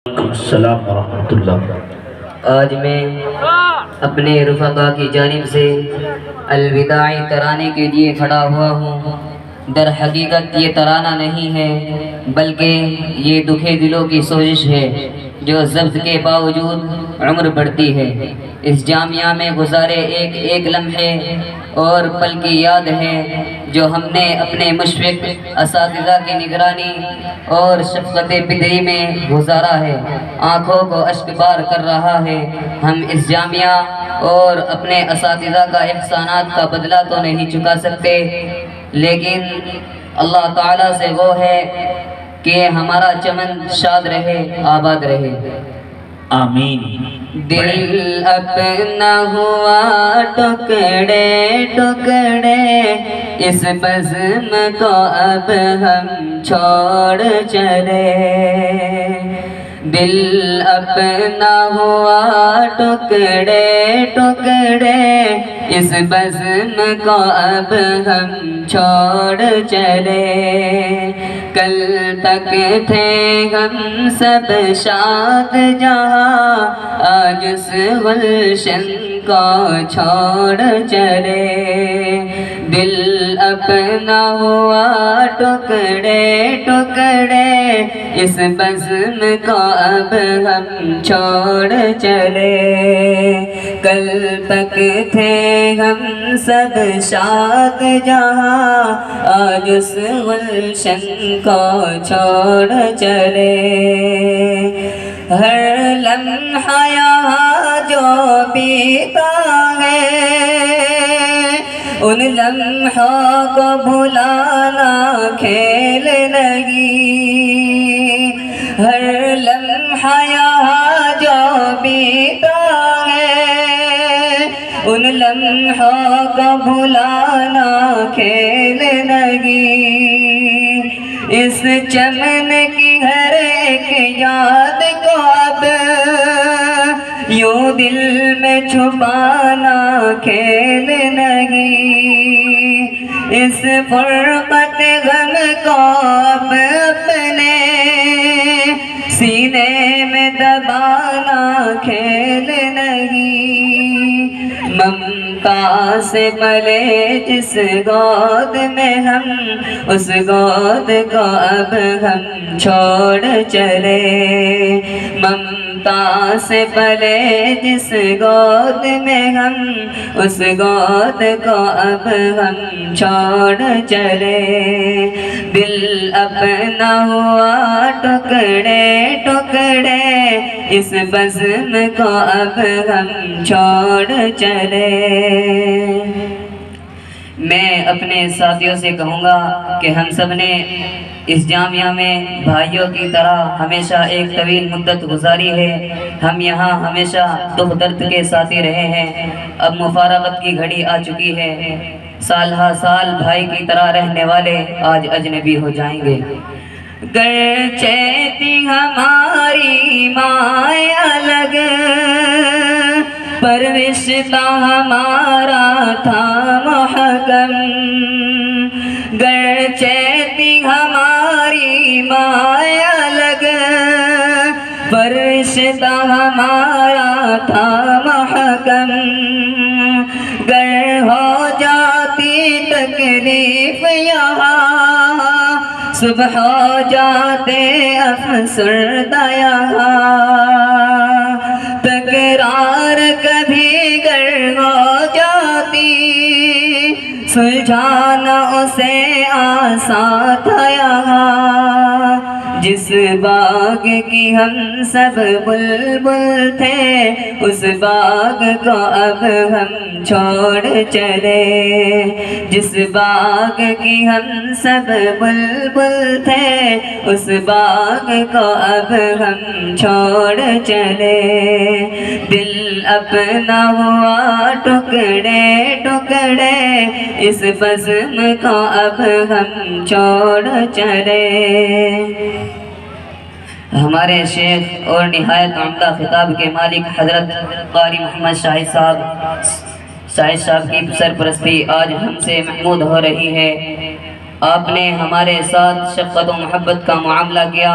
السلام ورحمۃ اللہ۔ آج میں اپنے رفقا کی جانب سے الوداعی ترانے کے لیے کھڑا ہوا ہوں۔ در حقیقت یہ ترانہ نہیں ہے بلکہ یہ دکھے دلوں کی سوزش ہے جو ضبط کے باوجود عمر بڑھتی ہے۔ اس جامعہ میں گزارے ایک ایک لمحے اور پل کی یاد ہے جو ہم نے اپنے مشفق اساتذہ کی نگرانی اور شفقت بدری میں گزارا ہے۔ آنکھوں کو اشک بار کر رہا ہے۔ ہم اس جامعہ اور اپنے اساتذہ کا احسانات کا بدلہ تو نہیں چکا سکتے، لیکن اللہ تعالیٰ سے وہ ہے کہ ہمارا چمن شاد رہے، آباد رہے، آمین۔ دل اپنا ہوا ٹکڑے ٹکڑے، اس بزم کو اب ہم چھوڑ چلے۔ دل اپنا ہوا ٹکڑے ٹکڑے، اس بزم کو اب ہم چھوڑ چلے۔ کل تک تھے ہم سب شاد جہاں، آج اس گلشن کو چھوڑ چلے۔ دل اپنا ہوا ٹکڑے ٹکڑے، اس بزم کو اب ہم چھوڑ چلے۔ کل تک تھے ہم سب شاد جہاں، آج اس گلشن کو چھوڑ چلے۔ ہر لمحہ یہاں جو بیتا ہے، ان لمحوں کو بھلانا کھیل نہیں۔ ہر لمحہ یہاں جو بیتا ہے، ان لمحوں کو بھلانا کھیل نہیں۔ اس چمن کی ہر ایک یاد کو اب یوں دل میں چھپانا کھیل نہیں۔ اس فرقت غم کو اب اپنے سینے میں دبانا کھیل نہیں۔ ممتا سے پلے جس گود میں ہم، اس گود کو اب ہم چھوڑ چلے۔ ممتا سے پلے جس گود میں ہم، اس گود کو اب ہم چھوڑ چلے۔ دل اپنا ہوا ٹکڑے ٹکڑے، اس بزم کو اب ہم چھوڑ چلے۔ میں اپنے ساتھیوں سے کہوں گا کہ ہم سب نے اس جامعہ میں بھائیوں کی طرح ہمیشہ ایک طویل مدت گزاری ہے۔ ہم یہاں ہمیشہ دکھ درد کے ساتھی رہے ہیں۔ اب مفارقت کی گھڑی آ چکی ہے۔ سال ہا سال بھائی کی طرح رہنے والے آج اجنبی ہو جائیں گے۔ گرچہ تھی ہماری ماں الگ، پر رشتہ ہمارا تھا محکم۔ گرچہ تھی ہماری ماں الگ، پر رشتہ ہمارا تھا محکم۔ گر ہو جاتی تکلیف یہاں، صبح ہو جاتے افسردہ یہاں۔ تکرار کبھی گر ہو جاتی، سلجھانا اسے آسان تھا یہاں۔ جس باغ کی ہم سب بلبل تھے، اس باغ کو اب ہم چھوڑ چلے۔ جس باغ کی ہم سب بلبل تھے، اس باغ کو اب ہم چھوڑ چلے۔ دل اپنا ہوا ٹکڑے ٹکڑے، اس بزم کو اب ہم چھوڑ چلے۔ ہمارے شیخ اور نہایت عمدہ خطاب کے مالک حضرت قاری محمد شاہد صاحب کی سرپرستی آج ہم سے محمود ہو رہی ہے۔ آپ نے ہمارے ساتھ شفقت و محبت کا معاملہ کیا،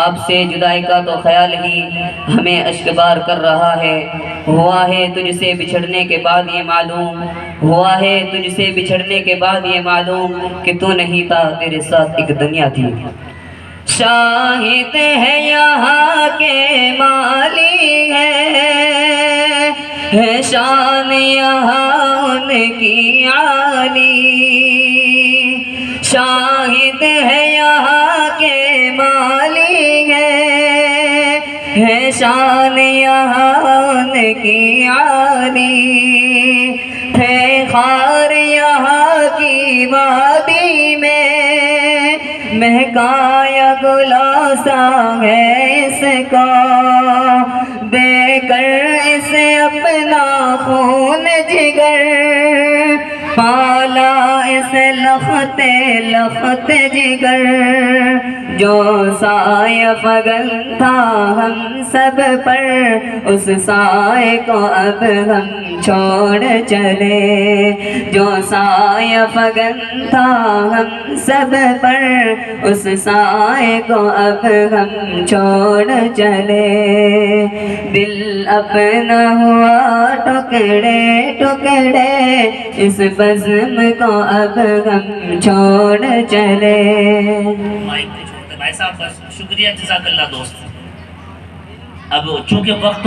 آپ سے جدائی کا تو خیال ہی ہمیں اشکبار کر رہا ہے۔ ہوا ہے تجھ سے بچھڑنے کے بعد یہ معلوم، ہوا ہے تجھ سے بچھڑنے کے بعد یہ معلوم کہ تو نہیں تھا، تیرے ساتھ ایک دنیا تھی۔ شاہد ہے یہاں کے مالی ہے شان یہاں ان کی عالی، شاہد ہے یہاں کے مالی ہے شان یہاں ان کی عالی، ہے خار یہاں کی وادی میں مہکایا گلاسا ہے اس کا، دے کر اسے اپنا خون جگر پالا اس لخت لخت جگر، جو سایہ فگن تھا ہم سب پر اس سائے کو اب ہم چھوڑ چلے، جو سایہ فگن تھا ہم سب پر اس سائے کو اب ہم چھوڑ چلے، دل اپنا ہوا ٹکڑے ٹکڑے اس بزم کو اب ہم چھوڑ چلے۔ مائک نہیں چھوڑتے بھائی صاحب، بس شکریہ، جزاک اللہ دوست۔ اب چونکہ وقت